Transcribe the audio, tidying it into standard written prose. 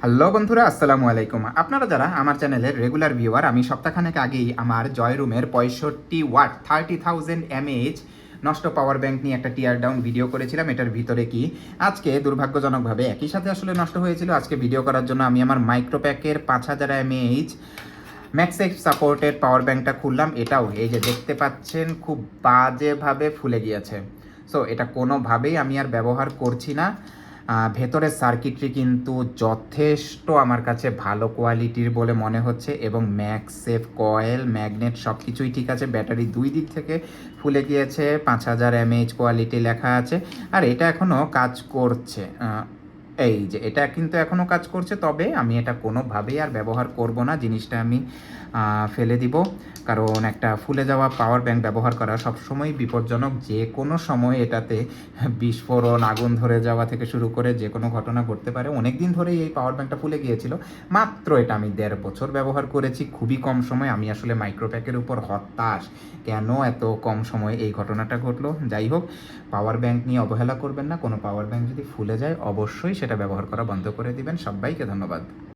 Hello বন্ধুরা, আসসালামু আলাইকুম। আপনারা যারা আমার চ্যানেলের রেগুলার ভিউয়ার, আমি সপ্তাহখানেক আগেই আমার জয়রুমের 65 ওয়াট 30,000 mAh নষ্ট পাওয়ার ব্যাংক নিয়ে একটা টিয়ার ডাউন ভিডিও করেছিলাম। এটার ভিতরে কি আজকে দুর্ভাগ্যজনকভাবে একই সাথে আসলে নষ্ট হয়েছিল। আজকে ভিডিও করার জন্য আমি আমার মাইক্রোপ্যাকের 5000 mAh ম্যাক্সেক্স সাপোর্টেড পাওয়ার ব্যাংকটা খুললাম। এটাও এই যে দেখতে পাচ্ছেন খুব বাজেভাবে ফুলে গিয়েছে। সো এটা কোনোভাবেই আমি আর ব্যবহার করছি না। ভেতরের সার্কিটরি কিন্তু যথেষ্ট আমার কাছে ভালো কোয়ালিটির বলে মনে হচ্ছে, এবং ম্যাক্সেফ কয়েল ম্যাগনেট সব কিছুই ঠিক আছে। ব্যাটারি দুই দিক থেকে ফুলে গিয়েছে, 5000 mAh কোয়ালিটি লেখা আছে, আর এটা এখনও কাজ করছে। এই যে এটা কিন্তু এখনও কাজ করছে, তবে আমি এটা কোনোভাবেই আর ব্যবহার করব না। জিনিসটা আমি ফেলে দিব, কারণ একটা ফুলে যাওয়া পাওয়ার ব্যাংক ব্যবহার করা সবসময় বিপজ্জনক। যে কোনো সময় এটাতে বিস্ফোরণ, আগুন ধরে যাওয়া থেকে শুরু করে যে কোনো ঘটনা ঘটতে পারে। অনেক দিন ধরেই এই পাওয়ার ব্যাংকটা ফুলে গিয়েছিল। মাত্র এটা আমি 1.5 বছর ব্যবহার করেছি, খুবই কম সময়। আমি আসলে মাইক্রোপ্যাকের উপর হতাশ, কেন এত কম সময়ে এই ঘটনাটা ঘটলো। যাই হোক, পাওয়ার ব্যাংক নিয়ে অবহেলা করবেন না। কোনো পাওয়ার ব্যাংক যদি ফুলে যায় অবশ্যই সেটা ব্যবহার করা বন্ধ করে দিবেন। সবাইকে ধন্যবাদ।